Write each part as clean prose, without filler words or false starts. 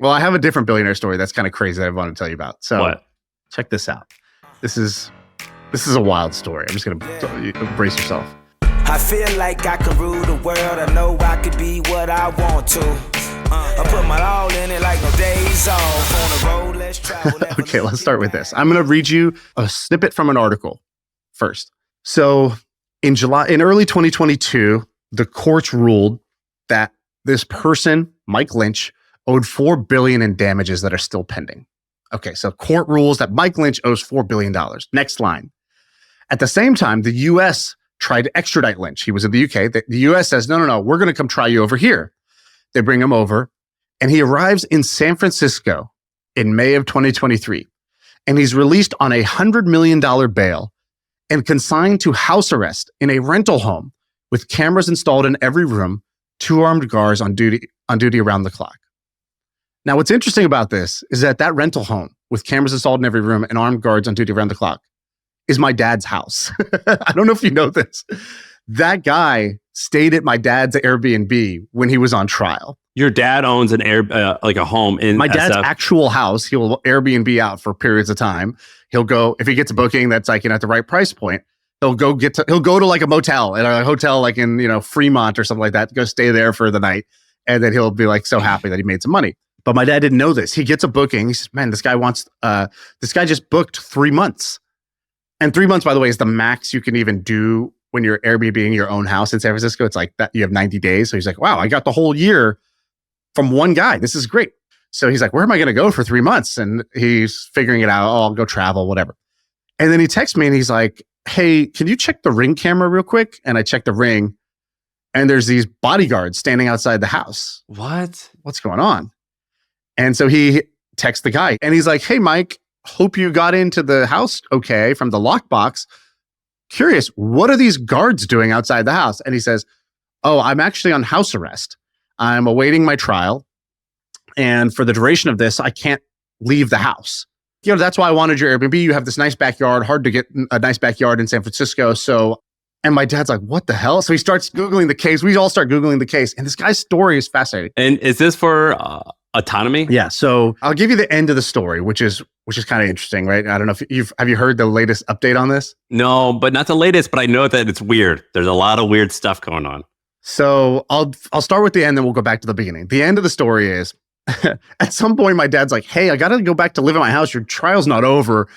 Well, I have a different billionaire story that's kind of crazy that I want to tell you about. So What? check this out. This is a wild story. I'm just going to brace yourself. I feel like I can rule the world. I know I could be what I want to. I put my all in it like no days off. On the road, let's travel. Okay, let's start with this. I'm going to read you a snippet from an article first. So in early 2022, the courts ruled that this person, Mike Lynch, owed $4 billion in damages that are still pending. Okay, so court rules that Mike Lynch owes $4 billion. Next line. At the same time, the U.S. tried to extradite Lynch. He was in the UK. The U.S. says, no, we're going to come try you over here. They bring him over, and he arrives in San Francisco in May of 2023. And he's released on a $100 million bail and consigned to house arrest in a rental home with cameras installed in every room, 2 armed guards on duty around the clock. Now, what's interesting about this is that rental home with cameras installed in every room and armed guards on duty around the clock is my dad's house. I don't know if you know this. That guy stayed at my dad's Airbnb when he was on trial. Your dad owns an like a home in my dad's SF. actual house. He'll Airbnb out for periods of time. He'll go, if he gets a booking that's like at the right price point, he'll go to like a motel at a hotel like in Fremont or something like that. Go stay there for the night, and then he'll be like so happy that he made some money. But my dad didn't know this. He gets a booking. He says, "Man, this guy just booked 3 months." And 3 months, by the way, is the max you can even do when you're Airbnb-ing your own house in San Francisco. It's like that you have 90 days. So he's like, wow, I got the whole year from one guy. This is great. So he's like, where am I going to go for 3 months? And he's figuring it out. Oh, I'll go travel, whatever. And then he texts me and he's like, hey, can you check the Ring camera real quick? And I check the Ring, and there's these bodyguards standing outside the house. What? What's going on? And so he texts the guy and he's like, hey, Mike, hope you got into the house okay from the lockbox. Curious, what are these guards doing outside the house? And he says, oh, I'm actually on house arrest. I'm awaiting my trial. And for the duration of this, I can't leave the house. That's why I wanted your Airbnb. You have this nice backyard, hard to get a nice backyard in San Francisco. So, and my dad's like, what the hell? So he starts Googling the case. We all start Googling the case. And this guy's story is fascinating. And is this for autonomy? Yeah. So I'll give you the end of the story, which is kind of interesting, right? I don't know if have you heard the latest update on this? No, but not the latest, but I know that it's weird. There's a lot of weird stuff going on. So I'll start with the end, then we'll go back to the beginning. The end of the story is at some point, my dad's like, hey, I got to go back to live in my house. Your trial's not over.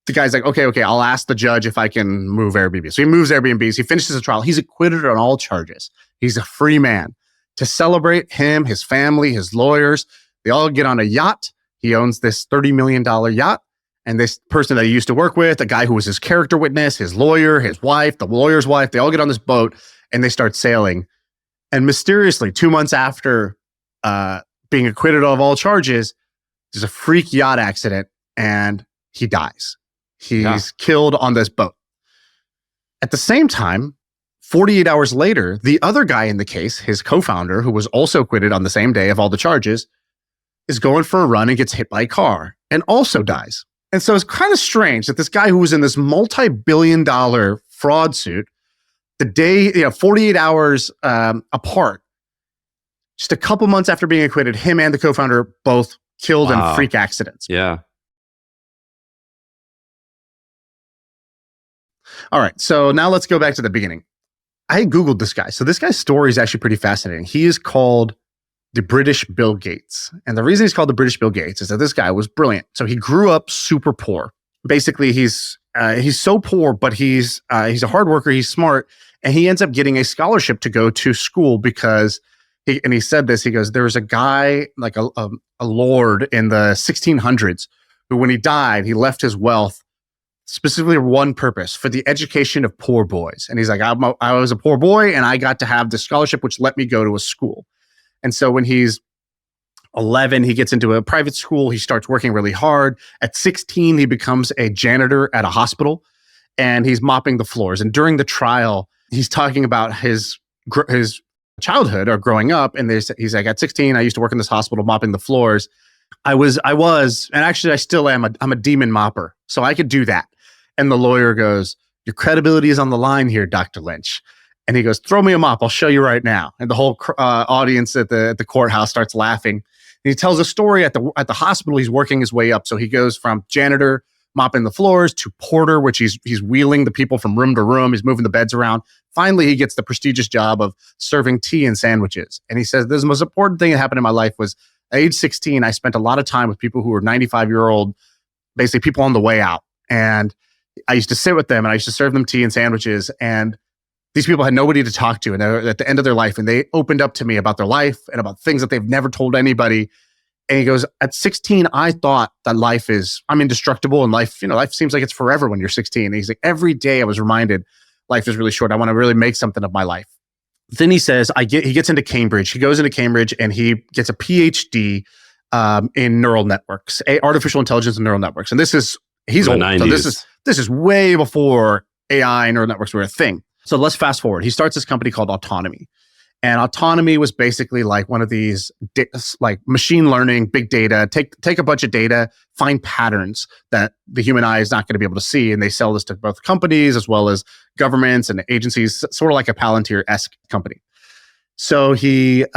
The guy's like, okay, I'll ask the judge if I can move Airbnb. So he moves Airbnbs. He finishes the trial. He's acquitted on all charges. He's a free man. To celebrate him, his family, his lawyers, they all get on a yacht. He owns this $30 million yacht. And this person that he used to work with, a guy who was his character witness, his lawyer, his wife, the lawyer's wife, they all get on this boat and they start sailing. And mysteriously, 2 months after being acquitted of all charges, there's a freak yacht accident and he dies. He's killed on this boat. At the same time, 48 hours later, the other guy in the case, his co-founder, who was also acquitted on the same day of all the charges, is going for a run and gets hit by a car and also dies. And so it's kind of strange that this guy who was in this multi-billion-dollar fraud suit, the day, 48 hours apart, just a couple months after being acquitted, him and the co-founder both killed in freak accidents. Yeah. All right. So now let's go back to the beginning. I Googled this guy. So this guy's story is actually pretty fascinating. He is called the British Bill Gates. And the reason he's called the British Bill Gates is that this guy was brilliant. So he grew up super poor. Basically, he's so poor, but he's a hard worker. He's smart. And he ends up getting a scholarship to go to school because he said this, he goes, there was a guy, like a lord in the 1600s, who when he died, he left his wealth specifically for one purpose, for the education of poor boys. And he's like, I was a poor boy and I got to have the scholarship, which let me go to a school. And so when he's 11, he gets into a private school. He starts working really hard. At 16, he becomes a janitor at a hospital and he's mopping the floors. And during the trial, he's talking about his childhood or growing up. And he's like, at 16, I used to work in this hospital mopping the floors. I was, and actually I still am, I'm a demon mopper. So I could do that. And the lawyer goes, your credibility is on the line here, Dr. Lynch. And he goes, throw me a mop. I'll show you right now. And the whole audience at the courthouse starts laughing. he tells a story at the hospital. He's working his way up. So he goes from janitor, mopping the floors, to porter, which he's wheeling the people from room to room. He's moving the beds around. Finally, he gets the prestigious job of serving tea and sandwiches. And he says, the most important thing that happened in my life was at age 16, I spent a lot of time with people who were 95-year-old, basically people on the way out. And I used to sit with them and I used to serve them tea and sandwiches. And these people had nobody to talk to, and they're at the end of their life, and they opened up to me about their life and about things that they've never told anybody. And he goes, at 16, I thought that I'm indestructible, and life seems like it's forever when you're 16. And he's like, every day I was reminded life is really short. I want to really make something of my life. Then he says, he gets into Cambridge. He goes into Cambridge and he gets a PhD in neural networks, artificial intelligence and neural networks. And he's old. 90s. So this is way before AI and neural networks were a thing. So let's fast forward. He starts this company called Autonomy. And Autonomy was basically like one of these like machine learning, big data, take a bunch of data, find patterns that the human eye is not going to be able to see. And they sell this to both companies as well as governments and agencies, sort of like a Palantir-esque company. So he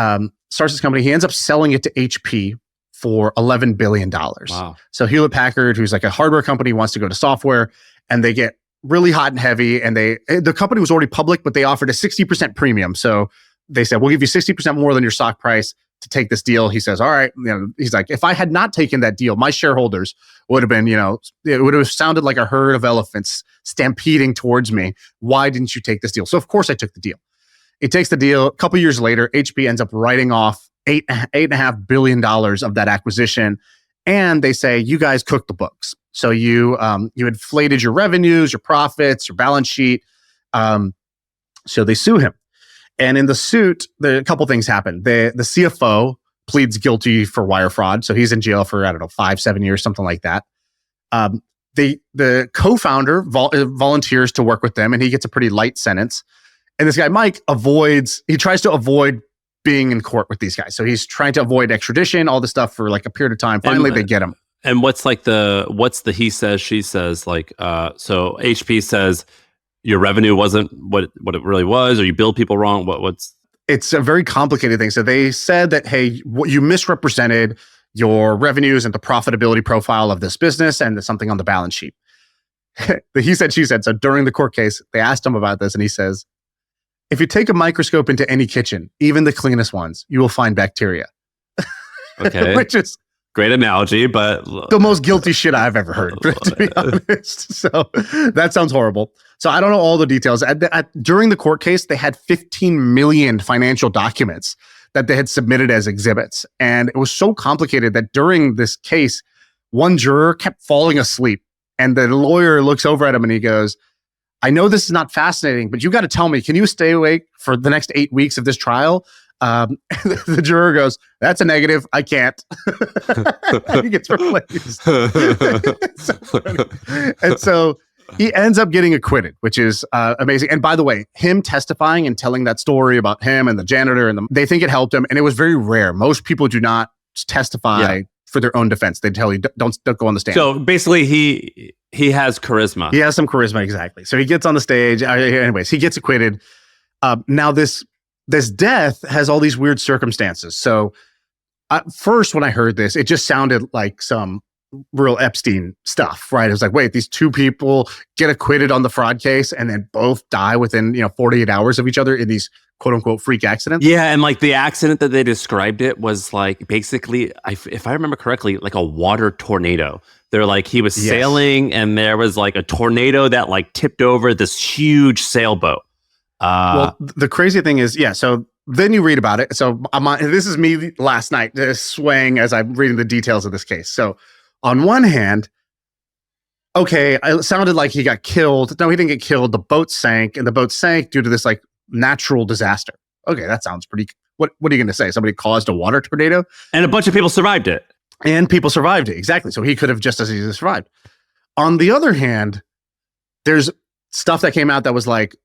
starts this company. He ends up selling it to HP for $11 billion. Wow. So Hewlett Packard, who's like a hardware company, wants to go to software, and they get really hot and heavy. And the company was already public, but they offered a 60% premium. So they said, we'll give you 60% more than your stock price to take this deal. He says, all right. He's like, if I had not taken that deal, my shareholders would have been, it would have sounded like a herd of elephants stampeding towards me. Why didn't you take this deal? So of course I took the deal. He takes the deal. A couple years later, HP ends up writing off $8.5 billion of that acquisition. And they say, you guys cooked the books. So you inflated your revenues, your profits, your balance sheet. So they sue him. And in the suit, a couple things happen. The CFO pleads guilty for wire fraud. So he's in jail for, 5-7 years, something like that. The co-founder volunteers to work with them, and he gets a pretty light sentence. And this guy, Mike, tries to avoid being in court with these guys. So he's trying to avoid extradition, all this stuff for like a period of time. Finally, they get him. And what's the he says, she says, like, so HP says your revenue wasn't what it really was, or you billed people wrong. It's a very complicated thing. So they said that, hey, you misrepresented your revenues and the profitability profile of this business, and there's something on the balance sheet. The he said, she said. So during the court case, they asked him about this, and he says, if you take a microscope into any kitchen, even the cleanest ones, you will find bacteria. Okay. Which is great analogy, but the most guilty shit I've ever heard, to be honest. So that sounds horrible. So I don't know all the details. During the court case, they had 15 million financial documents that they had submitted as exhibits. And it was so complicated that during this case, one juror kept falling asleep. And the lawyer looks over at him and he goes, I know this is not fascinating, but you got to tell me, can you stay awake for the next 8 weeks of this trial? The juror goes, that's a negative. I can't. He gets replaced. And so he ends up getting acquitted, which is amazing. And by the way, him testifying and telling that story about him and the janitor, they think it helped him. And it was very rare. Most people do not testify for their own defense. They tell you, don't go on the stand. So basically, he has charisma. He has some charisma, exactly. So he gets on the stage. Anyways, he gets acquitted. Now this death has all these weird circumstances. So at first, when I heard this, it just sounded like some real Epstein stuff, right? It was like, wait, these two people get acquitted on the fraud case and then both die within 48 hours of each other in these quote unquote freak accidents. Yeah, and like the accident that they described it was like basically, if I remember correctly, like a water tornado. They're like, he was sailing and there was like a tornado that like tipped over this huge sailboat. Well, the crazy thing is, so then you read about it. So this is me last night swaying as I'm reading the details of this case. So on one hand, okay, it sounded like he got killed. No, he didn't get killed. The boat sank, and the boat sank due to this like natural disaster. Okay, that sounds pretty. What are you going to say? Somebody caused a water tornado, and a bunch of people survived it. And people survived it, exactly. So he could have just as easily survived. On the other hand, there's stuff that came out that was like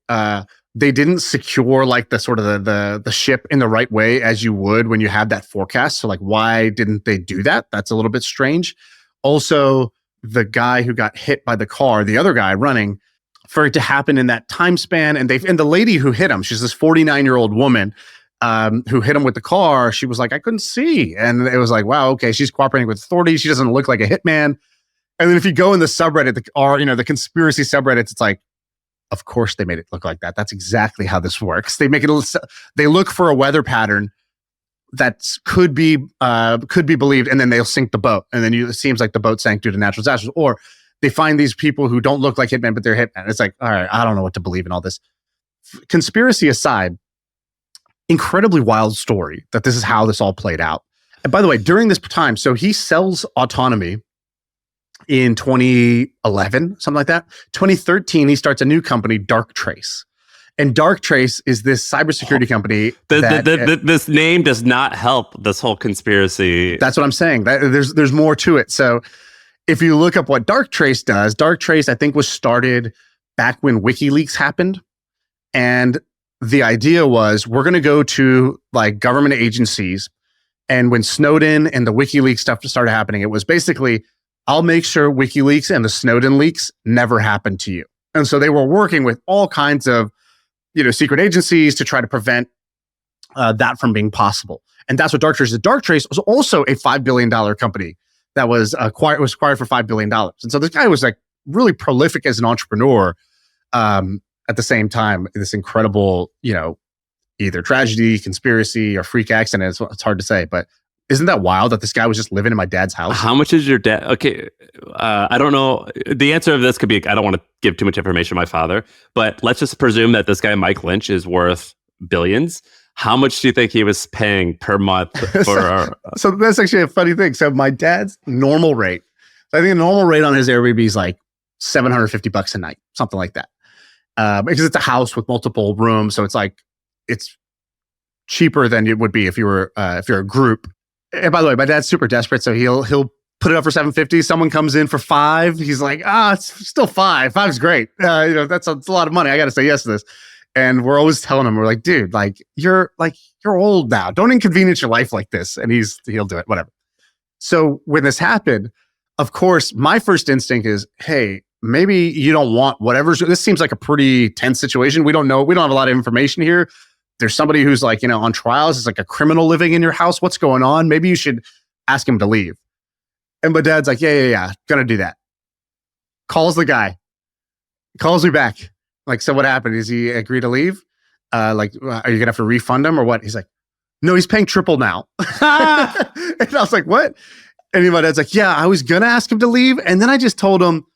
they didn't secure like the sort of the ship in the right way as you would when you have that forecast. So like, why didn't they do that? That's a little bit strange. Also, the guy who got hit by the car, the other guy running, for it to happen in that time span, and the lady who hit him, she's this 49-year-old woman. who hit him with the car, she was like, I couldn't see. And it was like, wow, okay, she's cooperating with authorities. She doesn't look like a hitman. And then if you go in the subreddit, the conspiracy subreddits, it's like, of course they made it look like that. That's exactly how this works. They look for a weather pattern that could be believed, and then they'll sink the boat. And then it seems like the boat sank due to natural disasters. Or they find these people who don't look like hitmen, but they're hitmen. It's like, all right, I don't know what to believe in all this. Conspiracy aside, incredibly wild story that this is how this all played out. And by the way, during this time, so he sells autonomy in 2011, something like that. 2013, he starts a new company, Darktrace. And Darktrace is this cybersecurity company. This name does not help this whole conspiracy. That's what I'm saying. There's more to it. So if you look up what Darktrace does, Darktrace, I think, was started back when WikiLeaks happened. And the idea was, we're going to go to like government agencies. And when Snowden and the WikiLeaks stuff started happening, it was basically, I'll make sure WikiLeaks and the Snowden leaks never happen to you. And so they were working with all kinds of, secret agencies to try to prevent that from being possible. And that's what Darktrace is. Darktrace was also a $5 billion company that was acquired for $5 billion. And so this guy was like really prolific as an entrepreneur. At the same time, this incredible, either tragedy, conspiracy, or freak accident. It's hard to say, but isn't that wild that this guy was just living in my dad's house? How much is your dad? Okay, I don't know. The answer of this could be, I don't want to give too much information to my father, but let's just presume that this guy, Mike Lynch, is worth billions. How much do you think he was paying per month for? So that's actually a funny thing. So my dad's normal rate, I think the normal rate on his Airbnb is like $750 a night, something like that. Because it's a house with multiple rooms, so it's cheaper than it would be if you're a group. And by the way, my dad's super desperate, so he'll put it up for $750. Someone comes in for $5. He's like, it's still $5. $5's great. That's a lot of money. I got to say yes to this. And we're always telling him, we're like, dude, you're old now. Don't inconvenience your life like this. And he'll do it, whatever. So when this happened, of course, my first instinct is, hey, maybe you don't want this seems like a pretty tense situation. We don't know. We don't have a lot of information here. There's somebody who's on trials. It's like a criminal living in your house. What's going on? Maybe you should ask him to leave. And my dad's like, yeah. Gonna do that. Calls the guy. Calls me back. Like, so what happened? Is he agree to leave? Are you gonna have to refund him or what? He's like, no, he's paying triple now. And I was like, what? And my dad's like, yeah, I was gonna ask him to leave. And then I just told him,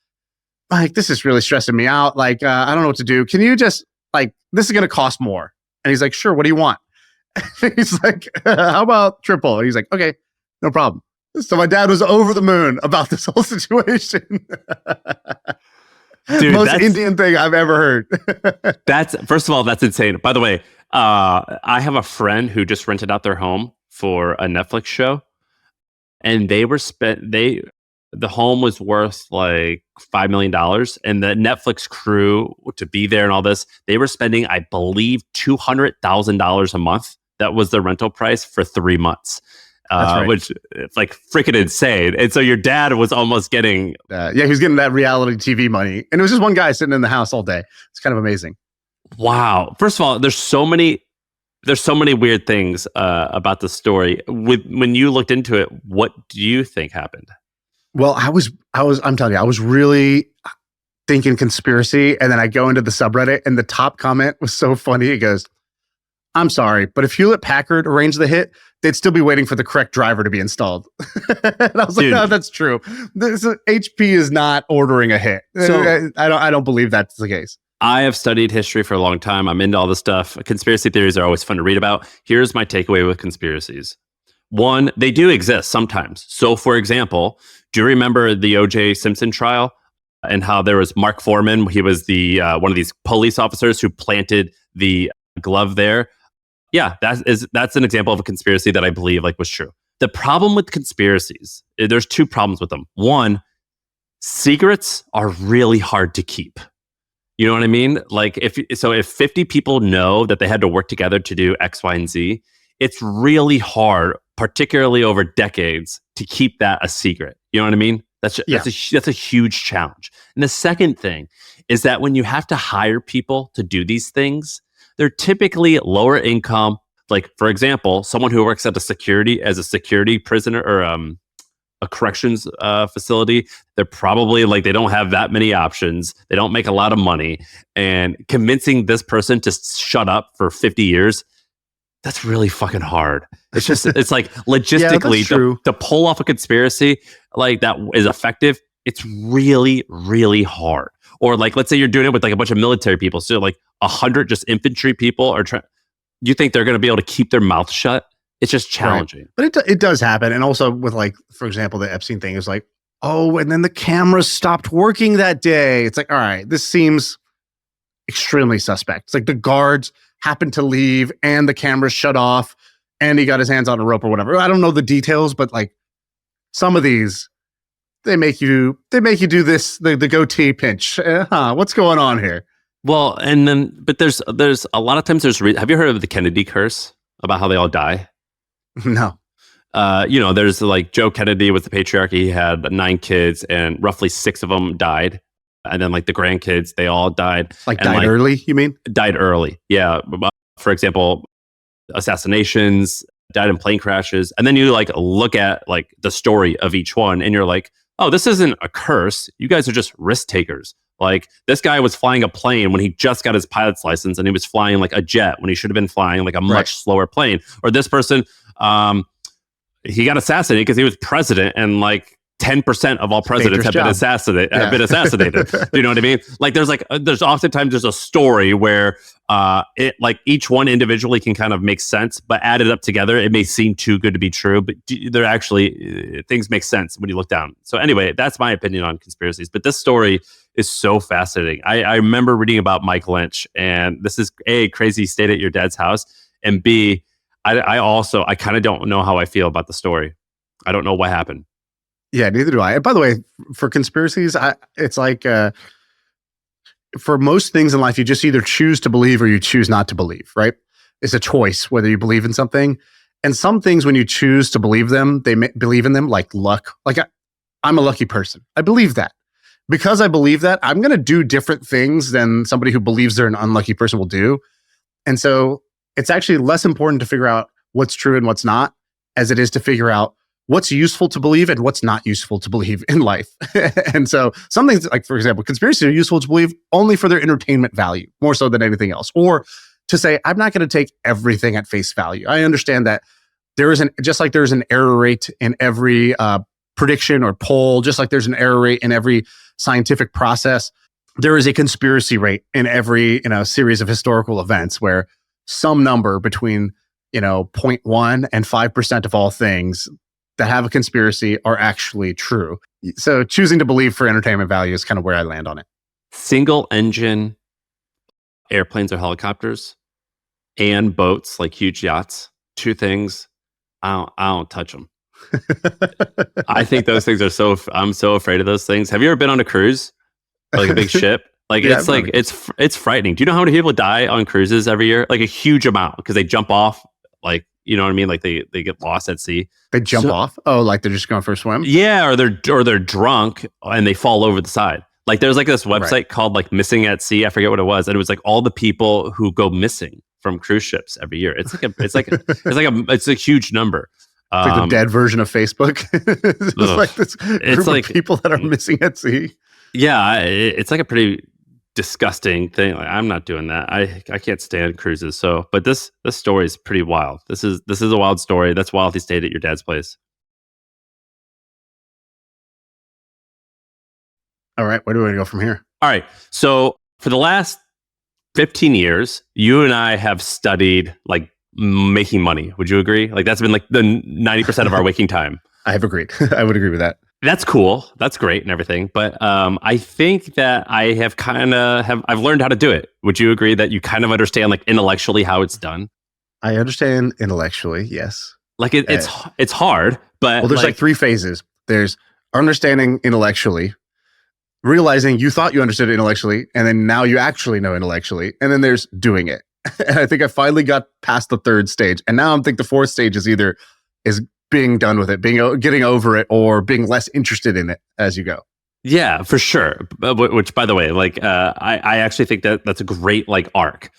like, this is really stressing me out. Like, I don't know what to do. Can you just, this is going to cost more. And he's like, sure. What do you want? He's like, how about triple? And he's like, okay, no problem. So my dad was over the moon about this whole situation. Dude, most Indian thing I've ever heard. First of all, that's insane. By the way, I have a friend who just rented out their home for a Netflix show. And the home was worth like $5 million, and the Netflix crew to be there and all this, they were spending, I believe, $200,000 a month. That was the rental price for 3 months, right. Which it's like freaking insane. And so your dad was almost getting, he was getting that reality TV money, and it was just one guy sitting in the house all day. It's kind of amazing. Wow. First of all, there's so many weird things about the story. When you looked into it, what do you think happened? Well, I'm telling you, I was really thinking conspiracy. And then I go into the subreddit and the top comment was so funny. It goes, I'm sorry, but if Hewlett Packard arranged the hit, they'd still be waiting for the correct driver to be installed. And I was like, no, that's true. HP is not ordering a hit. So I don't believe that's the case. I have studied history for a long time. I'm into all this stuff. Conspiracy theories are always fun to read about. Here's my takeaway with conspiracies. One, they do exist sometimes. So, for example, do you remember the O.J. Simpson trial and how there was Mark Foreman? He was the one of these police officers who planted the glove there. Yeah, that's an example of a conspiracy that I believe was true. The problem with conspiracies, there's two problems with them. One, secrets are really hard to keep. You know what I mean? If 50 people know that they had to work together to do X, Y, and Z, it's really hard, particularly over decades, to keep that a secret. You know what I mean? That's a huge challenge. And the second thing is that when you have to hire people to do these things, they're typically lower income, Like, for example, someone who works as a security prisoner or a corrections facility, they're probably like, they don't have that many options. They don't make a lot of money. And convincing this person to shut up for 50 years, that's really fucking hard. It's just, it's like logistically to pull off a conspiracy like that is effective. It's really, really hard. Or like, let's say you're doing it with like a bunch of military people. So like 100 just infantry people are trying. You think they're going to be able to keep their mouth shut? It's just challenging. Right. But it does happen. And also with like, for example, the Epstein thing is like, oh, and then the cameras stopped working that day. It's like, all right, this seems extremely suspect. It's like the guards happened to leave and the cameras shut off and he got his hands on a rope or whatever. I don't know the details, but like some of these, they make you do this, the goatee pinch. What's going on here? Well, and then, but there's a lot of times have you heard of the Kennedy curse about how they all die? No. There's like Joe Kennedy was the patriarch. He had 9 kids and roughly 6 of them died. And then like the grandkids, they all died. Like died early, you mean? Died early. Yeah. For example, assassinations, died in plane crashes. And then you like look at like the story of each one and you're like, oh, this isn't a curse. You guys are just risk takers. Like this guy was flying a plane when he just got his pilot's license and he was flying like a jet when he should have been flying like a much slower plane. Or this person, he got assassinated because he was president and like 10% of all presidents have been assassinated. Do you know what I mean? Like there's oftentimes a story where it like each one individually can kind of make sense, but added up together, it may seem too good to be true, but they're actually things make sense when you look down. So anyway, that's my opinion on conspiracies. But this story is so fascinating. I remember reading about Mike Lynch, and this is A, crazy stayed at your dad's house, and B, I kind of don't know how I feel about the story. I don't know what happened. Yeah, neither do I. And by the way, for conspiracies, it's like for most things in life, you just either choose to believe or you choose not to believe, right? It's a choice whether you believe in something. And some things, when you choose to believe them, believe in them, like luck. Like I'm a lucky person. I believe that. Because I believe that, I'm going to do different things than somebody who believes they're an unlucky person will do. And so it's actually less important to figure out what's true and what's not, as it is to figure out what's useful to believe and what's not useful to believe in life. And so some things, like, for example, conspiracies are useful to believe only for their entertainment value, more so than anything else. Or to say, I'm not going to take everything at face value. I understand that just like there's an error rate in every prediction or poll, just like there's an error rate in every scientific process, there is a conspiracy rate in every series of historical events where some number between 0.1 and 5% of all things that have a conspiracy are actually true. So choosing to believe for entertainment value is kind of where I land on it. Single engine airplanes or helicopters and boats, like huge yachts, 2 things, I don't touch them. I think those things are I'm so afraid of those things. Have you ever been on a cruise? Or like a big ship? Like yeah, it's like, it's frightening. Do you know how many people die on cruises every year? Like a huge amount, because they jump off, like, you know what I mean? Like they get lost at sea. They jump off? Oh, like they're just going for a swim? Yeah, or they're drunk and they fall over the side. Like there's like this website called like Missing at Sea. I forget what it was. And it was like all the people who go missing from cruise ships every year. It's a huge number. It's like the dead version of Facebook. It's like this group of people that are missing at sea. Yeah, it's like a pretty disgusting thing. Like, I'm not doing that. I can't stand cruises. So, but this story is pretty wild. This is a wild story. That's wild. He stayed at your dad's place. All right, where do we go from here? All right. So for the last 15 years, you and I have studied like making money. Would you agree? Like that's been like the 90% of our waking time. I have agreed. I would agree with that. That's cool. That's great and everything. But I think that I have I've learned how to do it. Would you agree that you kind of understand like intellectually how it's done? I understand intellectually, yes. Like it's hard, but there's like 3 phases. There's understanding intellectually, realizing you thought you understood it intellectually, and then now you actually know intellectually, and then there's doing it. And I think I finally got past the 3rd stage, and now I think the 4th stage is either being done with it, getting over it, or being less interested in it as you go. Yeah, for sure. Which, by the way, like I actually think that that's a great like arc.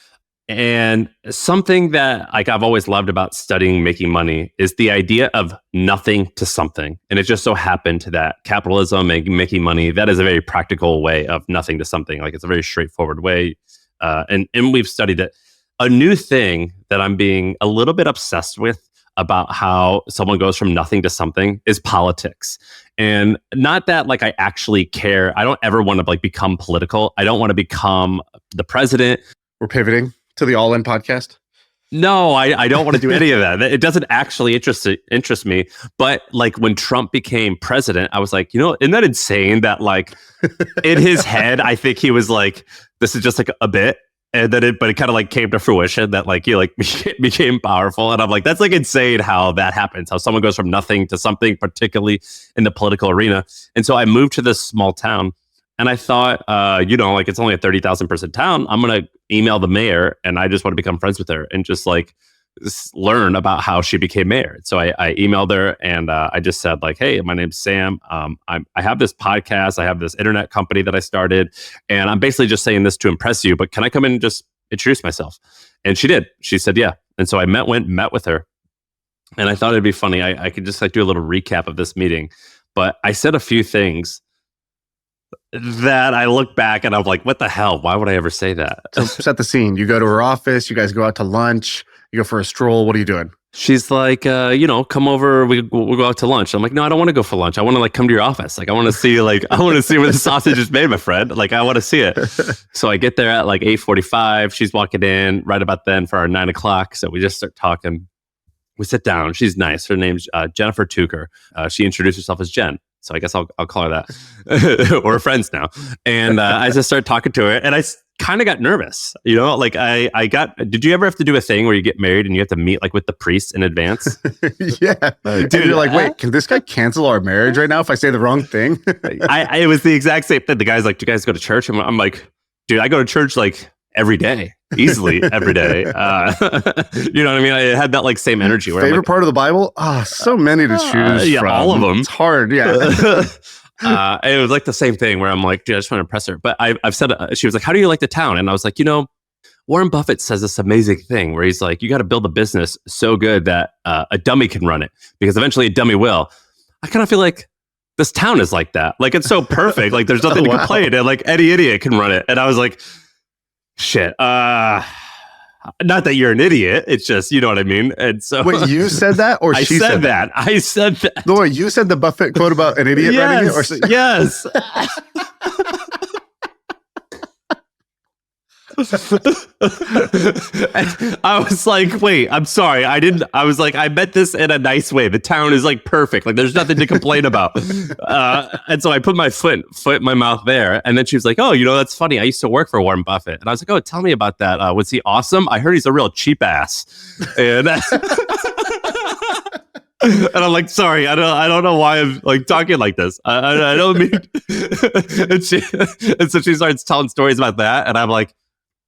And something that like I've always loved about studying making money is the idea of nothing to something. And it just so happened that capitalism and making money, that is a very practical way of nothing to something. Like it's a very straightforward way. And we've studied it. A new thing that I'm being a little bit obsessed with about how someone goes from nothing to something is politics. And not that like I actually care. I don't ever want to like become political. I don't want to become the president. We're pivoting to the All In podcast. No, I don't want to do any of that. It doesn't actually interest me. But like when Trump became president, I was like, isn't that insane that like in his head, I think he was like, this is just like a bit. And then but it kind of like came to fruition that like he like became powerful. And I'm like, that's like insane how that happens, how someone goes from nothing to something, particularly in the political arena. And so I moved to this small town. And I thought, like it's only a 30,000 person town. I'm going to email the mayor and I just want to become friends with her and just like learn about how she became mayor. So I emailed her and I just said like, hey, my name's Sam. I have this podcast. I have this internet company that I started. And I'm basically just saying this to impress you. But can I come in and just introduce myself? And she did. She said, yeah. And so I met with her. And I thought it'd be funny. I could just like do a little recap of this meeting. But I said a few things that I look back and I'm like, what the hell? Why would I ever say that? So set the scene. You go to her office. You guys go out to lunch. You go for a stroll. What are you doing? She's like, come over. We'll go out to lunch. I'm like, no, I don't want to go for lunch. I want to like come to your office. Like, I want to see where the sausage is made, my friend. Like, I want to see it. So I get there at like 8:45. She's walking in right about then for our 9 o'clock. So we just start talking. We sit down. She's nice. Her name's Jennifer Tucker. She introduced herself as Jen. So I guess I'll call her that. We're friends now. And I just started talking to her and I kind of got nervous, like did you ever have to do a thing where you get married and you have to meet like with the priest in advance? Yeah. Dude, you're like, wait, can this guy cancel our marriage right now if I say the wrong thing? It was the exact same thing. The guy's like, do you guys go to church? I'm like, dude, I go to church like every day, easily every day. You know what I mean? I had that like same energy. Where Favorite part of the Bible? so many to choose from. All of them. It's hard. Yeah. It was like the same thing where I'm like, dude, I just want to impress her. But I've said, she was like, how do you like the town? And I was like, Warren Buffett says this amazing thing where he's like, you got to build a business so good that a dummy can run it because eventually a dummy will. I kind of feel like this town is like that. Like it's so perfect. Like there's nothing to complain and like any idiot can run it. And I was like, shit. Not that you're an idiot. It's just, you know what I mean? And so wait, you said that or she said that? I said that. No, you said the Buffett quote about an idiot running it? Or... Yes. I was like, wait, I'm sorry. I was like, I meant this in a nice way. The town is like perfect. Like there's nothing to complain about. And so I put my foot in my mouth there. And then she was like, oh, that's funny. I used to work for Warren Buffett. And I was like, oh, tell me about that. Was he awesome? I heard he's a real cheap ass. And and I'm like, sorry, I don't know why I'm like talking like this. I don't mean. And so she starts telling stories about that. And I'm like,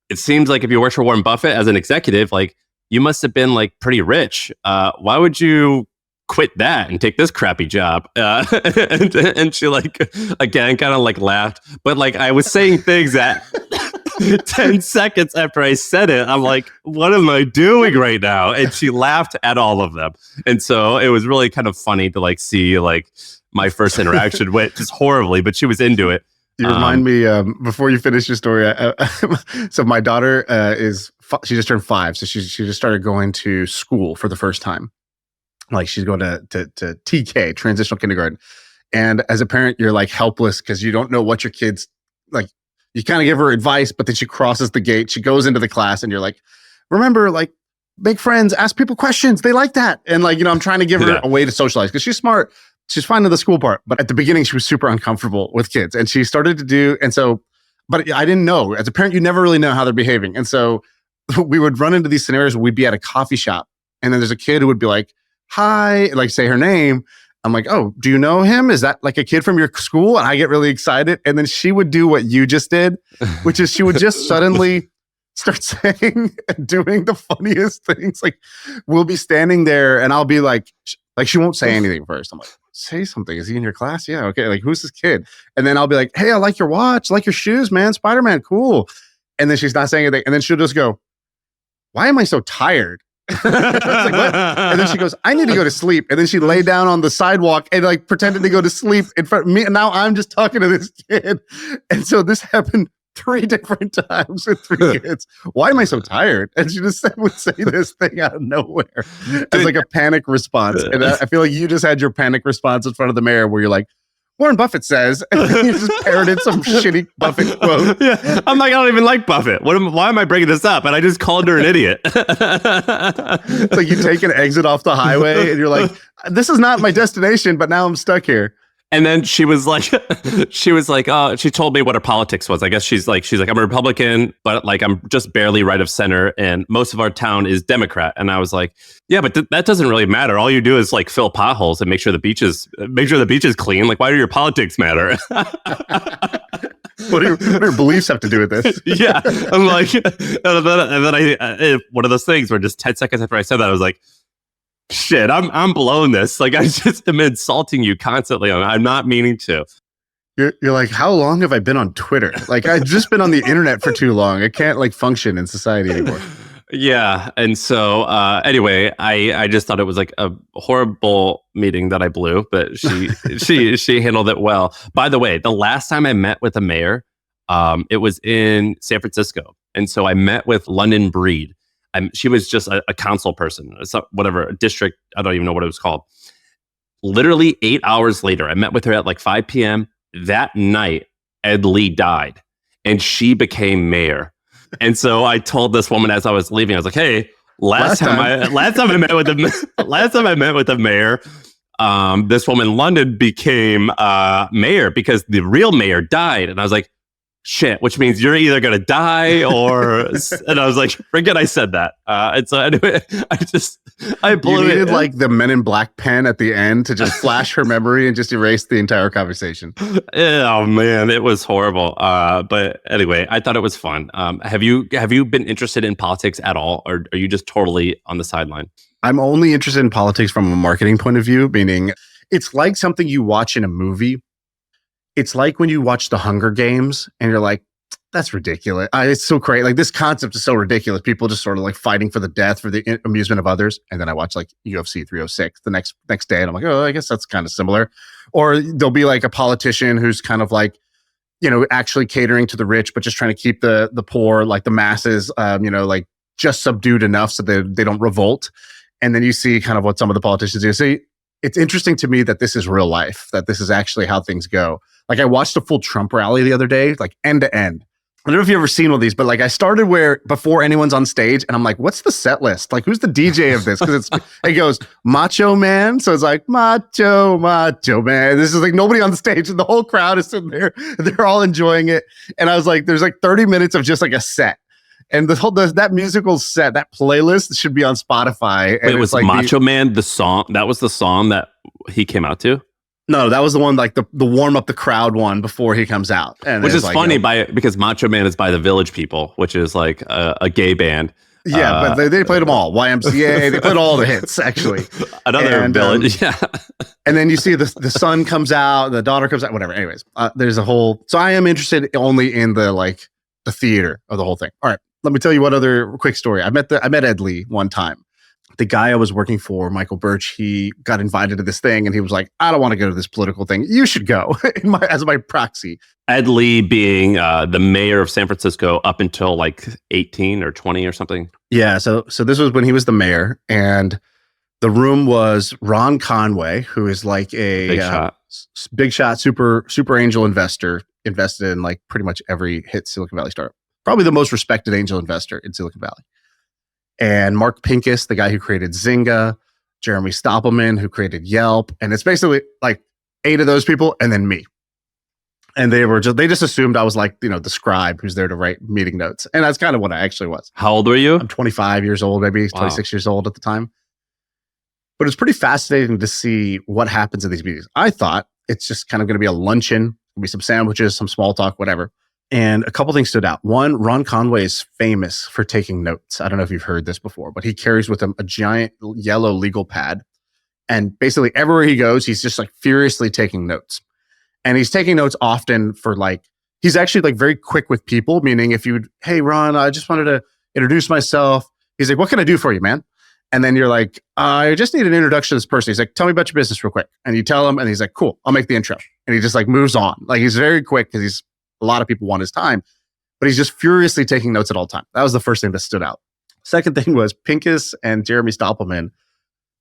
it seems like if you worked for Warren Buffett as an executive, like you must have been like pretty rich. Why would you quit that and take this crappy job? And she like, again, kind of like laughed. But like I was saying things that 10 seconds after I said it, I'm like, what am I doing right now? And she laughed at all of them. And so it was really kind of funny to like see like my first interaction went just horribly, but she was into it. You remind me, before you finish your story, so my daughter she just turned 5. So she just started going to school for the first time. Like she's going to TK, transitional kindergarten. And as a parent, you're like helpless because you don't know what your kid's like. You kind of give her advice, but then she crosses the gate. She goes into the class and you're like, remember, like make friends, ask people questions. They like that. And like, I'm trying to give her a way to socialize because she's smart. She's fine in the school part, but at the beginning she was super uncomfortable with kids and she started to do. And so, but I didn't know as a parent, you never really know how they're behaving. And so we would run into these scenarios where we'd be at a coffee shop and then there's a kid who would be like, hi, like say her name. I'm like, oh, do you know him? Is that like a kid from your school? And I get really excited. And then she would do what you just did, which is she would just suddenly start saying and doing the funniest things. Like we'll be standing there and I'll be like she won't say anything first. I'm like, say something. Is he in your class? Yeah. Okay. Like, who's this kid? And then I'll be like, hey, I like your watch. I like your shoes, man. Spider-Man. Cool. And then she's not saying anything. And then she'll just go, why am I so tired? I was like, what? And then she goes, I need to go to sleep. And then she lay down on the sidewalk and like pretended to go to sleep in front of me. And now I'm just talking to this kid. And so this happened 3 different times with 3 kids. Why am I so tired? And she just would say this thing out of nowhere as like a panic response. And I feel like you just had your panic response in front of the mayor where you're like, Warren Buffett says, and you just parroted some shitty Buffett quote. Yeah. I'm like, I don't even like Buffett. Why am I bringing this up? And I just called her an idiot. It's like you take an exit off the highway and you're like, this is not my destination, but now I'm stuck here. And then she was like, oh, she told me what her politics was. I guess she's like, I'm a Republican, but like, I'm just barely right of center. And most of our town is Democrat. And I was like, yeah, but that doesn't really matter. All you do is like fill potholes and make sure the beach is clean. Like, why do your politics matter? What do your beliefs have to do with this? Yeah. I'm like, and then I one of those things where just 10 seconds after I said that, I was like, shit, I'm blowing this. Like, I just am insulting you constantly. I'm not meaning to. You're like, how long have I been on Twitter? Like, I've just been on the internet for too long. I can't like function in society anymore. Yeah. And so anyway, I just thought it was like a horrible meeting that I blew, but she handled it well. By the way, the last time I met with a mayor, it was in San Francisco. And so I met with London Breed. She was just a council person, whatever, a district. I don't even know what it was called. Literally 8 hours later, I met with her at like 5 p.m. That night, Ed Lee died and she became mayor. And so I told this woman as I was leaving, I was like, hey, last time I met with the mayor, this woman in London became mayor because the real mayor died. And I was like, shit, which means you're either going to die or, and I was like, forget I said that. And so anyway, I blew it. You needed like the Men in Black pen at the end to just flash her memory and just erase the entire conversation. Oh man, it was horrible. But anyway, I thought it was fun. Have you been interested in politics at all? Or are you just totally on the sideline? I'm only interested in politics from a marketing point of view, meaning it's like something you watch in a movie. It's like when you watch The Hunger Games and you're like, that's ridiculous. It's so great. Like this concept is so ridiculous. People just sort of like fighting for the death for the amusement of others. And then I watch like UFC 306 the next day. And I'm like, oh, I guess that's kind of similar. Or there'll be like a politician who's kind of like, you know, actually catering to the rich, but just trying to keep the poor, like the masses, you know, like just subdued enough so they don't revolt. And then you see kind of what some of the politicians do. See, it's interesting to me that this is real life, that this is actually how things go. Like I watched a full Trump rally the other day, like end to end. I don't know if you've ever seen one of these, but like I started where before anyone's on stage and I'm like, what's the set list? Like who's the DJ of this? Because it goes Macho Man. So it's like Macho Man. This is like nobody on the stage and the whole crowd is sitting there. They're all enjoying it. And I was like, there's like 30 minutes of just like a set. And that musical set, that playlist should be on Spotify. And wait, it was like Macho Man, the song. That was the song that he came out to? No, that was the one like the warm up the crowd one before he comes out. And which is like, funny because Macho Man is by the Village People, which is like a gay band. Yeah, but they played them all. YMCA, they played all the hits, actually. Another village, yeah. And then you see the son comes out, the daughter comes out, whatever. Anyways, there's a whole... So I am interested only in the theater of the whole thing. All right, let me tell you one other quick story. I met Ed Lee one time. The guy I was working for, Michael Birch, he got invited to this thing and he was like, I don't want to go to this political thing. You should go as my proxy. Ed Lee being the mayor of San Francisco up until like 18 or 20 or something. Yeah. So this was when he was the mayor and the room was Ron Conway, who is like a big shot, super angel investor, invested in like pretty much every hit Silicon Valley startup. Probably the most respected angel investor in Silicon Valley. And Mark Pincus, the guy who created Zynga, Jeremy Stoppelman, who created Yelp. And it's basically like 8 of those people and then me. And they just assumed I was like, you know, the scribe who's there to write meeting notes. And that's kind of what I actually was. How old were you? I'm 25 years old, maybe 26 years old at the time. But it's pretty fascinating to see what happens in these meetings. I thought it's just kind of going to be a luncheon, be some sandwiches, some small talk, whatever. And a couple things stood out. One, Ron Conway is famous for taking notes. I don't know if you've heard this before, but he carries with him a giant yellow legal pad. And basically everywhere he goes, he's just like furiously taking notes. And he's taking notes often for like, he's actually like very quick with people, meaning if you'd, hey, Ron, I just wanted to introduce myself. He's like, what can I do for you, man? And then you're like, I just need an introduction to this person. He's like, tell me about your business real quick. And you tell him, and he's like, cool, I'll make the intro. And he just like moves on. Like he's very quick because a lot of people want his time, but he's just furiously taking notes at all time. That was the first thing that stood out. Second thing was Pincus and Jeremy Stoppelman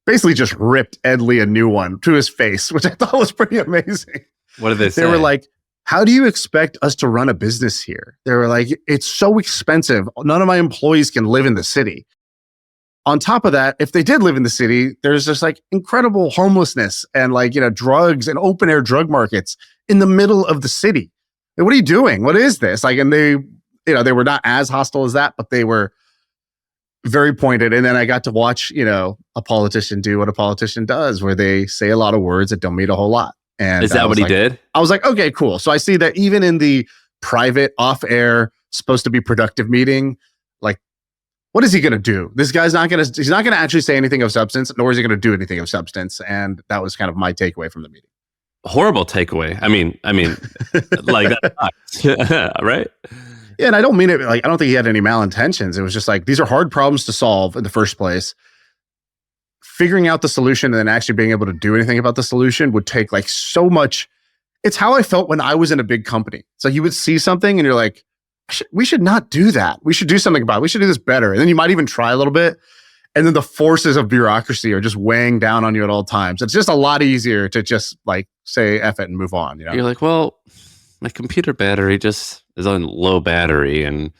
basically just ripped Ed Lee a new one to his face, which I thought was pretty amazing. What did they say? They were like, how do you expect us to run a business here? They were like, it's so expensive. None of my employees can live in the city. On top of that, if they did live in the city, there's just like incredible homelessness and like, drugs and open air drug markets in the middle of the city. Like, what are you doing? What is this? Like, and they were not as hostile as that, but they were very pointed. And then I got to watch, a politician do what a politician does, where they say a lot of words that don't mean a whole lot. And is that what he did? I was like, okay, cool. So I see that even in the private, off-air, supposed to be productive meeting, like, what is he going to do? This guy's he's not going to actually say anything of substance, nor is he going to do anything of substance. And that was kind of my takeaway from the meeting. Horrible takeaway. I mean, like that, right? Yeah, and I don't mean it like, I don't think he had any malintentions. It was just like, these are hard problems to solve in the first place. Figuring out the solution and then actually being able to do anything about the solution would take like so much. It's how I felt when I was in a big company. So you would see something and you're like, we should not do that. We should do something about it. We should do this better. And then you might even try a little bit. And then the forces of bureaucracy are just weighing down on you at all times. It's just a lot easier to just like say F it and move on. You're like, well, my computer battery just is on low battery, and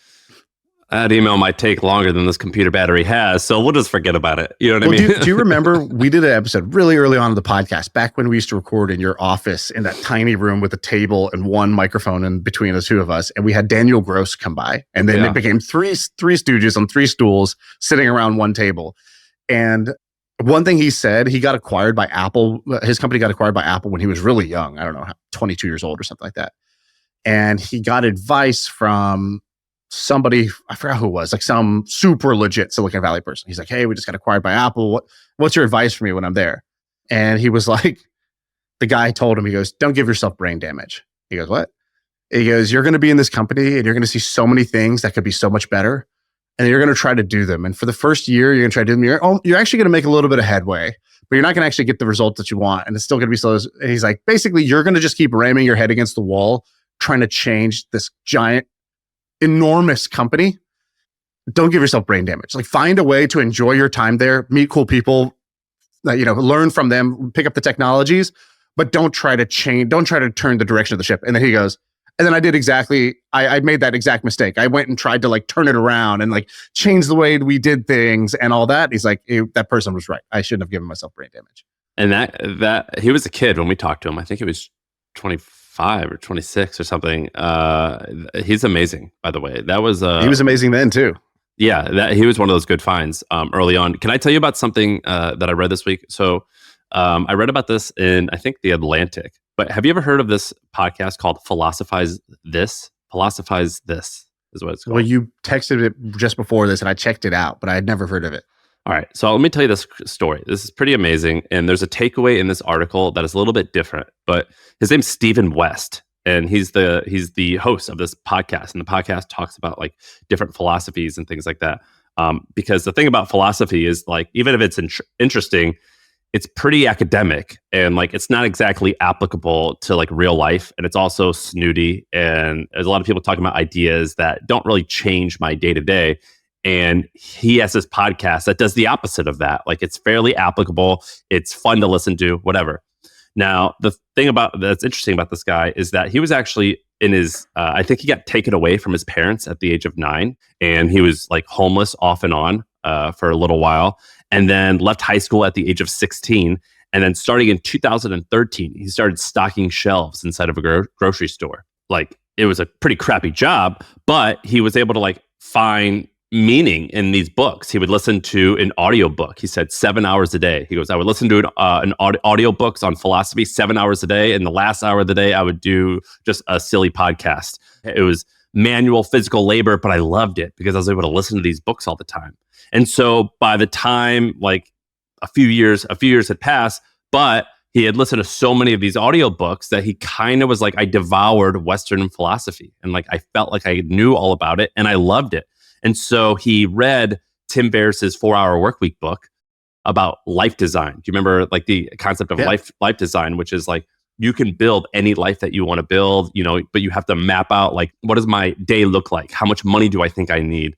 that email might take longer than this computer battery has, so we'll just forget about it. You know what I mean? Do you remember we did an episode really early on in the podcast, back when we used to record in your office in that tiny room with a table and one microphone in between the two of us, and we had Daniel Gross come by, and then it became three stooges on three stools sitting around one table. And one thing he said, he got acquired by Apple. His company got acquired by Apple when he was really young. I don't know, 22 years old or something like that. And he got advice from somebody, I forgot who it was, like some super legit Silicon Valley person. He's like, hey, we just got acquired by Apple. What's your advice for me when I'm there? And he was like, the guy told him, he goes, don't give yourself brain damage. He goes, what? He goes, you're going to be in this company and you're going to see so many things that could be so much better. And you're going to try to do them. And for the first year, you're going to try to do them. You're actually going to make a little bit of headway, but you're not going to actually get the result that you want. And it's still going to be slow. And he's like, basically, you're going to just keep ramming your head against the wall, trying to change this giant, enormous company. Don't give yourself brain damage. Like, find a way to enjoy your time there, meet cool people, learn from them, pick up the technologies, but don't try to change. Don't try to turn the direction of the ship. And then he goes, and then I did exactly, I made that exact mistake. I went and tried to like turn it around and like change the way we did things and all that. He's like, that person was right. I shouldn't have given myself brain damage. And that he was a kid when we talked to him. I think he was 25 or 26 or something. He's amazing, by the way. That was he was amazing then too. Yeah, he was one of those good finds early on. Can I tell you about something that I read this week? So I read about this in, I think, The Atlantic. But have you ever heard of this podcast called Philosophize This? Philosophize This is what it's called. Well, you texted it just before this and I checked it out, but I had never heard of it. All right. So let me tell you this story. This is pretty amazing. And there's a takeaway in this article that is a little bit different. But his name's Stephen West. And he's the host of this podcast. And the podcast talks about like different philosophies and things like that. Because the thing about philosophy is like, even if it's interesting, it's pretty academic and like it's not exactly applicable to like real life, and it's also snooty, and there's a lot of people talking about ideas that don't really change my day to day. And he has this podcast that does the opposite of that. Like, it's fairly applicable, it's fun to listen to, whatever. Now, the thing that's interesting about this guy is that he was actually in his, I think he got taken away from his parents at the age of 9, and he was like homeless off and on for a little while. And then left high school at the age of 16. And then starting in 2013, he started stocking shelves inside of a grocery store. Like, it was a pretty crappy job, but he was able to like find meaning in these books. He would listen to an audiobook. He said 7 hours a day. He goes, I would listen to an audiobooks on philosophy 7 hours a day. And the last hour of the day, I would do just a silly podcast. It was manual physical labor, but I loved it because I was able to listen to these books all the time. And so by the time like a few years had passed, but he had listened to so many of these audiobooks that he kind of was like, I devoured Western philosophy. And like, I felt like I knew all about it and I loved it. And so he read Tim Ferriss's 4-Hour Workweek book about life design. Do you remember like the concept of life design, which is like you can build any life that you want to build, but you have to map out like, what does my day look like? How much money do I think I need?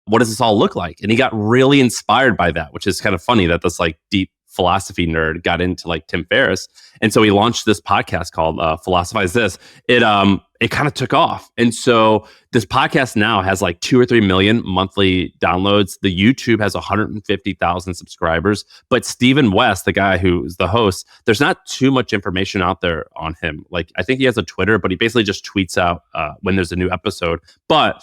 What does this all look like? And he got really inspired by that, which is kind of funny that this like deep philosophy nerd got into like Tim Ferriss. And so he launched this podcast called Philosophize This. It kind of took off. And so this podcast now has like 2 or 3 million monthly downloads. The YouTube has 150,000 subscribers. But Stephen West, the guy who's the host, there's not too much information out there on him. Like I think he has a Twitter, but he basically just tweets out when there's a new episode. But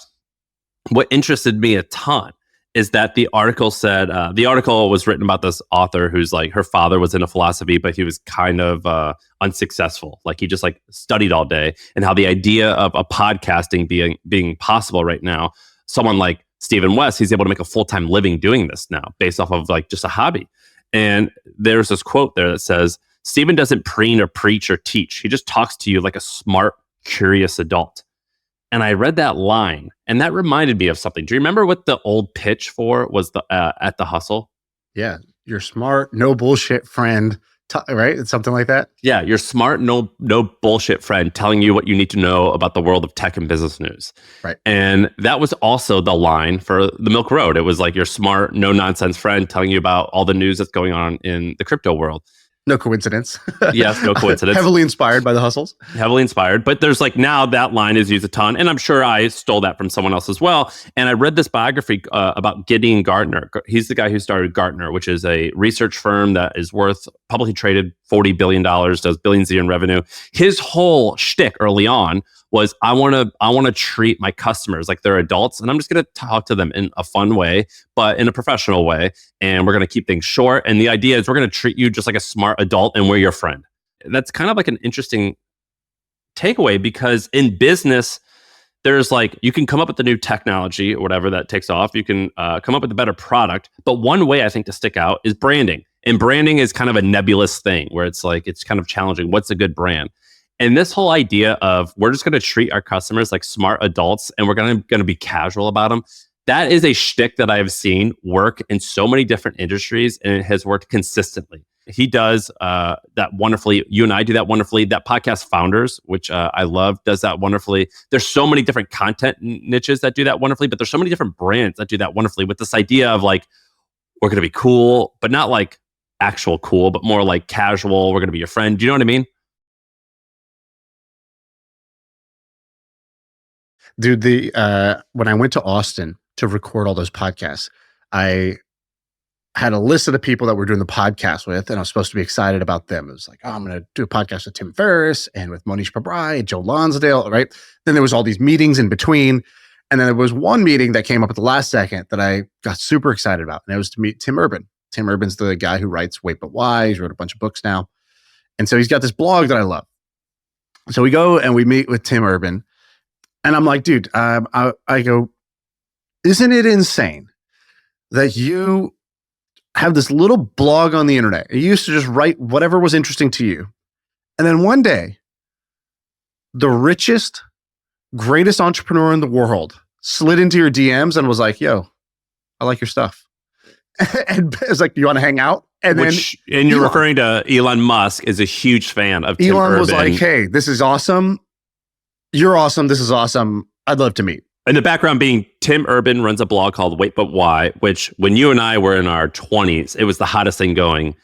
what interested me a ton is that the article said, the article was written about this author who's like, her father was into philosophy, but he was kind of unsuccessful. Like he just like studied all day, and how the idea of a podcasting being possible right now, someone like Stephen West, he's able to make a full-time living doing this now based off of like just a hobby. And there's this quote there that says, Stephen doesn't preen or preach or teach. He just talks to you like a smart, curious adult. And I read that line, and that reminded me of something. Do you remember what the old pitch for was at the Hustle? Yeah, you're smart, no bullshit friend, right? It's something like that. Yeah, you're smart, no bullshit friend telling you what you need to know about the world of tech and business news. Right. And that was also the line for the Milk Road. It was like your smart, no nonsense friend telling you about all the news that's going on in the crypto world. No coincidence. Yes, no coincidence. Heavily inspired by the hustles. Heavily inspired. But there's like now that line is used a ton. And I'm sure I stole that from someone else as well. And I read this biography about Gideon Gardner. He's the guy who started Gartner, which is a research firm that is worth publicly traded $40 billion, does billions a year in revenue. His whole shtick early on was I want to treat my customers like they're adults, and I'm just going to talk to them in a fun way, but in a professional way. And we're going to keep things short. And the idea is we're going to treat you just like a smart adult, and we're your friend. That's kind of like an interesting takeaway, because in business, there's like, you can come up with the new technology or whatever that takes off. You can come up with a better product. But one way I think to stick out is branding. And branding is kind of a nebulous thing where it's like, it's kind of challenging. What's a good brand? And this whole idea of we're just going to treat our customers like smart adults and we're going to be casual about them. That is a shtick that I have seen work in so many different industries, and it has worked consistently. He does that wonderfully. You and I do that wonderfully. That podcast Founders, which I love, does that wonderfully. There's so many different content niches that do that wonderfully, but there's so many different brands that do that wonderfully with this idea of like, we're going to be cool, but not like actual cool, but more like casual. We're going to be your friend. Do you know what I mean? Dude, when I went to Austin to record all those podcasts, I had a list of the people that we're doing the podcast with, and I was supposed to be excited about them. It was like, oh, I'm going to do a podcast with Tim Ferriss and with Monish Pabrai, Joe Lonsdale, right? Then there was all these meetings in between. And then there was one meeting that came up at the last second that I got super excited about. And it was to meet Tim Urban. Tim Urban's the guy who writes Wait But Why. He's wrote a bunch of books now. And so he's got this blog that I love. So we go and we meet with Tim Urban. And I'm like, dude, I go, isn't it insane that you have this little blog on the internet? You used to just write whatever was interesting to you. And then one day, the richest, greatest entrepreneur in the world slid into your DMs and was like, yo, I like your stuff. And it's like, you want to hang out? And you're referring to Elon Musk is a huge fan of Tim Elon Urban. Was like, hey, this is awesome. You're awesome. This is awesome. I'd love to meet. And the background being Tim Urban runs a blog called Wait But Why, which when you and I were in our 20s, it was the hottest thing going.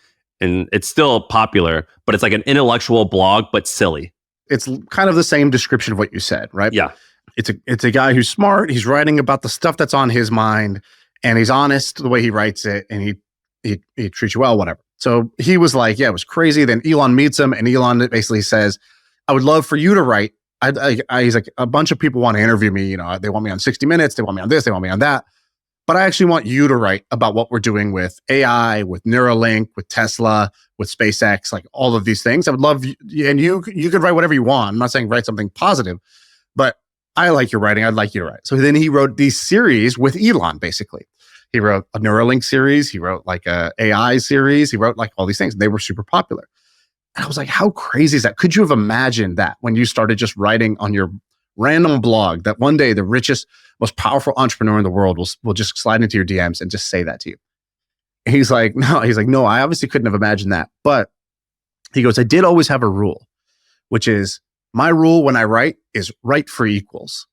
And it's still popular, but it's like an intellectual blog, but silly. It's kind of the same description of what you said, right? Yeah. It's a guy who's smart. He's writing about the stuff that's on his mind, and he's honest the way he writes it, and he treats you well, whatever. So he was like, yeah, it was crazy. Then Elon meets him, and Elon basically says, I would love for you to write. He's like, a bunch of people want to interview me. You know, they want me on 60 Minutes. They want me on this. They want me on that. But I actually want you to write about what we're doing with AI, with Neuralink, with Tesla, with SpaceX, like all of these things. I would love you, and you could write whatever you want. I'm not saying write something positive, but I like your writing. I'd like you to write. So then he wrote these series with Elon, basically. He wrote a Neuralink series. He wrote like a AI series. He wrote like all these things. They were super popular. And I was like, how crazy is that? Could you have imagined that when you started just writing on your random blog that one day the richest, most powerful entrepreneur in the world will just slide into your DMs and just say that to you. He's like, no, I obviously couldn't have imagined that. But he goes, I did always have a rule, which is my rule when I write is write for equals.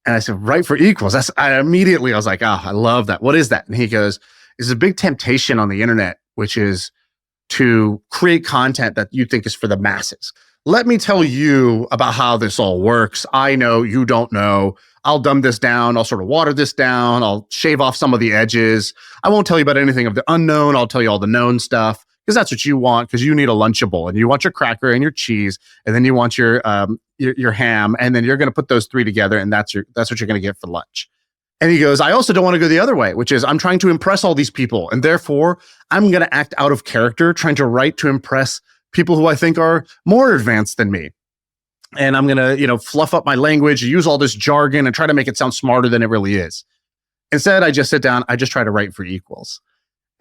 And I said, write for equals. I was like, I love that. What is that? And he goes, there's a big temptation on the internet, which is to create content that you think is for the masses. Let me tell you about how this all works. I know, you don't know. I'll dumb this down. I'll sort of water this down. I'll shave off some of the edges. I won't tell you about anything of the unknown. I'll tell you all the known stuff because that's what you want, because you need a Lunchable and you want your cracker and your cheese and then you want your ham, and then you're going to put those three together and that's what you're going to get for lunch. And he goes, I also don't want to go the other way, which is I'm trying to impress all these people. And therefore, I'm going to act out of character, trying to write to impress people who I think are more advanced than me. And I'm going to, fluff up my language, use all this jargon and try to make it sound smarter than it really is. Instead, I just sit down, I just try to write for equals.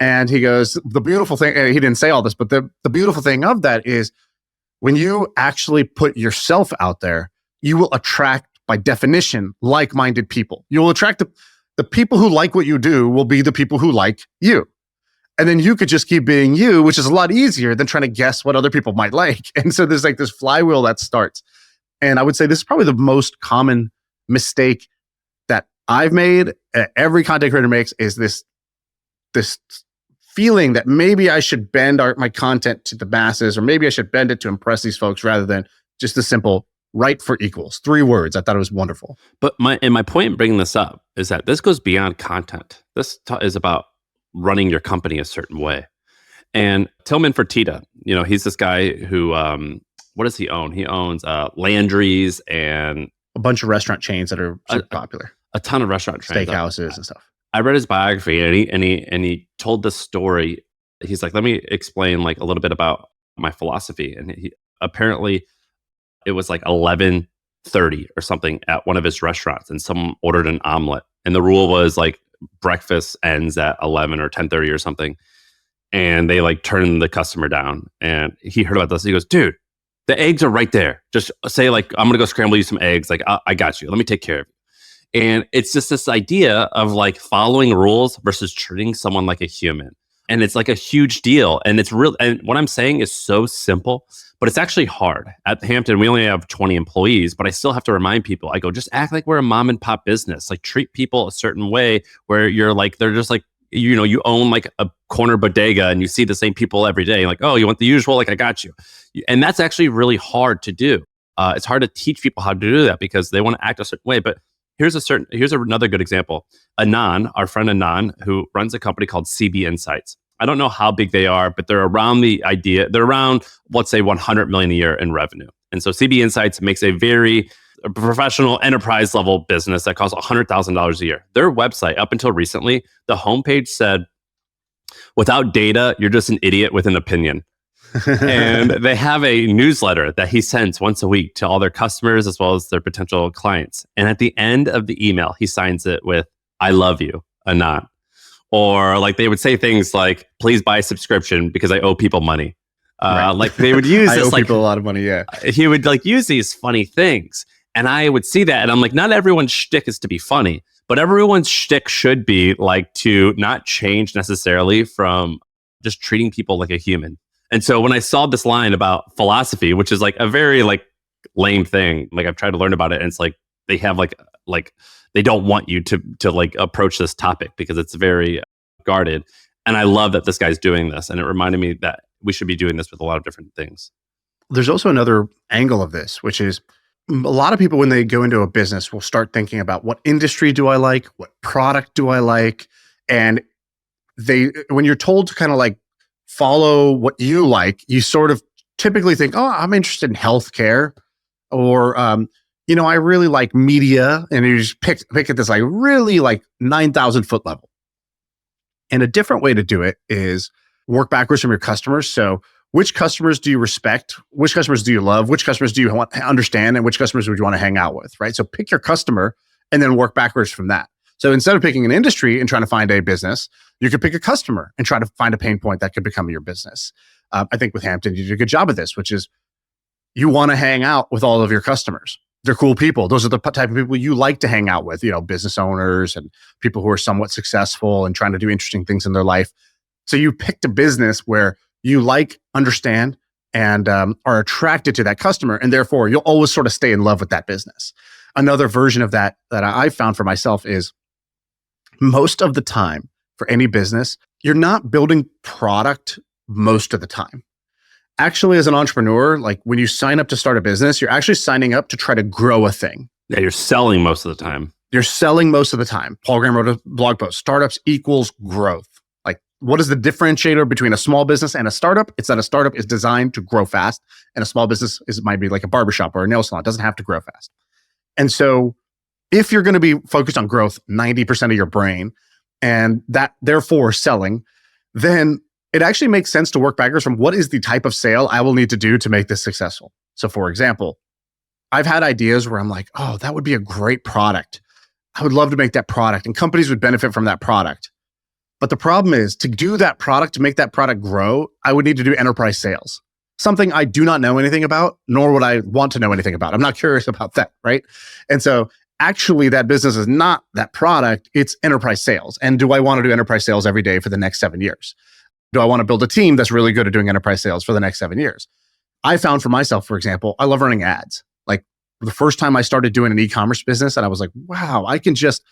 And he goes, the beautiful thing, he didn't say all this, but the beautiful thing of that is when you actually put yourself out there, you will attract, by definition, like-minded people. You will attract the people who like what you do will be the people who like you. And then you could just keep being you, which is a lot easier than trying to guess what other people might like. And so there's like this flywheel that starts. And I would say this is probably the most common mistake that I've made, every content creator makes, is this feeling that maybe I should bend my content to the masses, or maybe I should bend it to impress these folks rather than just the simple write for equals. 3 words. I thought it was wonderful. But my point in bringing this up is that this goes beyond content. This is about running your company a certain way. And Tillman Fertitta, he's this guy who, what does he own? He owns Landry's and a bunch of restaurant chains that are super popular. A ton of restaurant chains. Steakhouses and stuff. I read his biography and he told this story. He's like, let me explain like a little bit about my philosophy. And he apparently it was like 11:30 or something at one of his restaurants, and someone ordered an omelet. And the rule was like breakfast ends at 11 or 10:30 or something. And they like turned the customer down. And he heard about this. He goes, dude, the eggs are right there. Just say like, I'm going to go scramble you some eggs. Like, I got you. Let me take care of you. And it's just this idea of like following rules versus treating someone like a human. And it's like a huge deal. And it's real. And what I'm saying is so simple, but it's actually hard. At Hampton, we only have 20 employees, but I still have to remind people. I go, just act like we're a mom and pop business. Like treat people a certain way where you're like, they're just like, you own like a corner bodega and you see the same people every day. Like, oh, you want the usual? Like, I got you. And that's actually really hard to do. It's hard to teach people how to do that because they want to act a certain way. But here's another good example. Anon, our friend Anon, who runs a company called CB Insights. I don't know how big they are, but they're around let's say 100 million a year in revenue. And so CB Insights makes a very professional enterprise level business that costs $100,000 a year. Their website, up until recently, the homepage said, without data, you're just an idiot with an opinion. And they have a newsletter that he sends once a week to all their customers as well as their potential clients. And at the end of the email, he signs it with, I love you, Anon. Or like they would say things like, please buy a subscription because I owe people money. Right. Like they would use I this, owe like people a lot of money. Yeah. He would like use these funny things. And I would see that. And I'm like, not everyone's shtick is to be funny, but everyone's shtick should be like to not change necessarily from just treating people like a human. And so when I saw this line about philosophy, which is like a very like lame thing, like I've tried to learn about it. And it's like, they have like they don't want you to like approach this topic because it's very guarded. And I love that this guy's doing this. And it reminded me that we should be doing this with a lot of different things. There's also another angle of this, which is a lot of people when they go into a business will start thinking about what industry do I like? What product do I like? And when you're told to kind of like follow what you like, you sort of typically think, oh, I'm interested in healthcare, or I really like media, and you just pick at this like really like 9,000 foot level. And a different way to do it is work backwards from your customers. So which customers do you respect? Which customers do you love? Which customers do you want to understand? And which customers would you want to hang out with, right? So pick your customer and then work backwards from that. So instead of picking an industry and trying to find a business, you could pick a customer and try to find a pain point that could become your business. I think with Hampton, you did a good job of this, which is you want to hang out with all of your customers. They're cool people. Those are the type of people you like to hang out with, business owners and people who are somewhat successful and trying to do interesting things in their life. So you picked a business where you like, understand, and are attracted to that customer. And therefore, you'll always sort of stay in love with that business. Another version of that I found for myself is most of the time for any business, you're not building product most of the time. Actually, as an entrepreneur, like when you sign up to start a business, you're actually signing up to try to grow a thing. Yeah, you're selling most of the time. You're selling most of the time. Paul Graham wrote a blog post, startups equals growth. Like, what is the differentiator between a small business and a startup? It's that a startup is designed to grow fast, and a small business might be like a barbershop or a nail salon. It doesn't have to grow fast. And so if you're going to be focused on growth 90% of your brain, and that therefore selling, then it actually makes sense to work backwards from what is the type of sale I will need to do to make this successful. So for example, I've had ideas where I'm like, oh, that would be a great product. I would love to make that product and companies would benefit from that product. But the problem is to do that product, to make that product grow, I would need to do enterprise sales, something I do not know anything about, nor would I want to know anything about. I'm not curious about that, right? And so actually that business is not that product, it's enterprise sales. And do I want to do enterprise sales every day for the next 7 years? Do I want to build a team that's really good at doing enterprise sales for the next 7 years? I found for myself, for example, I love running ads. Like the first time I started doing an e-commerce business and I was like, wow, I can just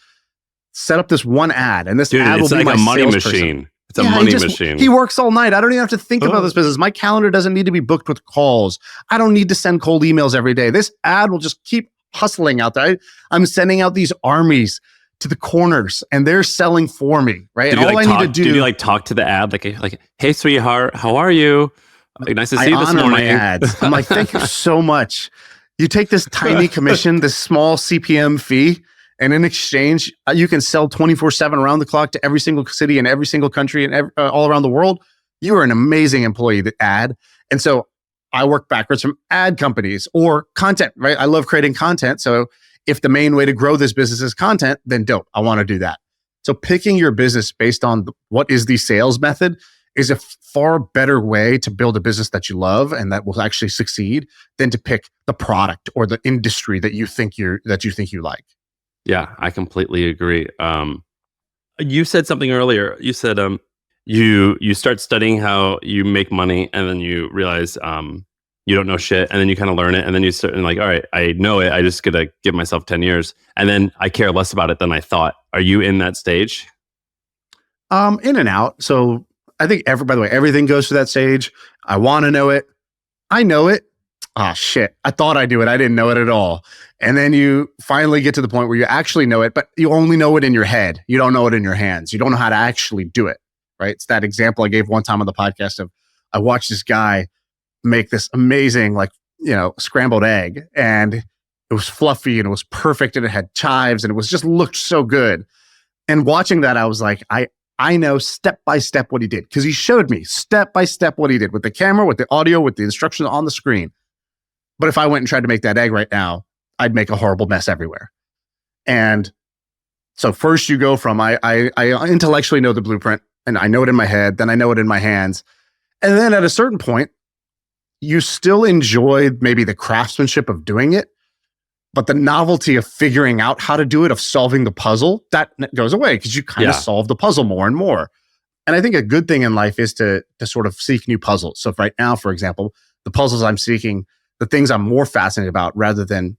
set up this one ad and this ad will be like my a money salesperson. machine. It's a money machine. He works all night. I don't even have to think about this business. My calendar doesn't need to be booked with calls. I don't need to send cold emails every day. This ad will just keep hustling out there. I'm sending out these armies to the corners and they're selling for me, right? And all I need to do. Did you like talk to the ad? Like, hey, sweetheart, how are you? Nice to see you this honor morning. My ads. I'm like, thank you so much. You take this tiny commission, this small CPM fee, and in exchange, you can sell 24/7 around the clock to every single city and every single country and all around the world. You are an amazing employee, the ad. And so I work backwards from ad companies or content, right? I love creating content. So if the main way to grow this business is content, then dope. I want to do that. So picking your business based on what is the sales method is a far better way to build a business that you love and that will actually succeed than to pick the product or the industry that you think you like. Yeah, I completely agree. You said something earlier. You said you start studying how you make money, and then you realize you don't know shit, and then you kind of learn it, and then you start and like, all right, I know it. I just gotta give myself 10 years, and then I care less about it than I thought. Are you in that stage? In and out. So I think by the way, everything goes through that stage. I want to know it. I know it. Ah, shit. I thought I knew it. I didn't know it at all. And then you finally get to the point where you actually know it, but you only know it in your head. You don't know it in your hands. You don't know how to actually do it, right? It's that example I gave one time on the podcast of I watched this guy make this amazing, scrambled egg, and it was fluffy and it was perfect and it had chives and it was just looked so good. And watching that, I was like, I know step by step what he did because he showed me step by step what he did with the camera, with the audio, with the instructions on the screen. But if I went and tried to make that egg right now, I'd make a horrible mess everywhere. And so first you go from, I intellectually know the blueprint and I know it in my head, then I know it in my hands. And then at a certain point, you still enjoy maybe the craftsmanship of doing it, but the novelty of figuring out how to do it, of solving the puzzle, that goes away because you kind of solve the puzzle more and more. And I think a good thing in life is to sort of seek new puzzles. So right now, for example, the puzzles I'm seeking, the things I'm more fascinated about rather than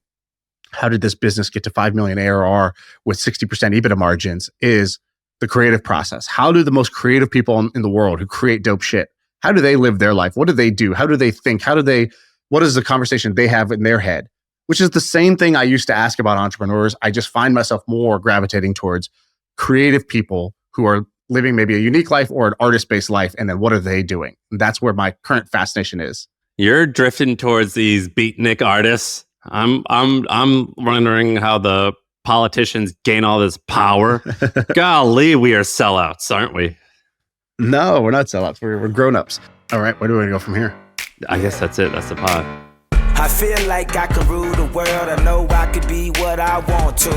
how did this business get to 5 million ARR with 60% EBITDA margins is the creative process. How do the most creative people in the world who create dope shit, how do they live their life? What do they do? How do they think? What is the conversation they have in their head? Which is the same thing I used to ask about entrepreneurs. I just find myself more gravitating towards creative people who are living maybe a unique life or an artist-based life. And then what are they doing? And that's where my current fascination is. You're drifting towards these beatnik artists. I'm wondering how the politicians gain all this power. Golly, we are sellouts, aren't we? No, we're not sellouts. We're grown-ups. All right, where do we go from here? I guess that's it. That's the pod. I feel like I can rule the world. I know I could be what I want to.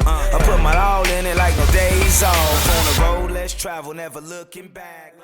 I put my all in it like no days off. On the road, let's travel, never looking back.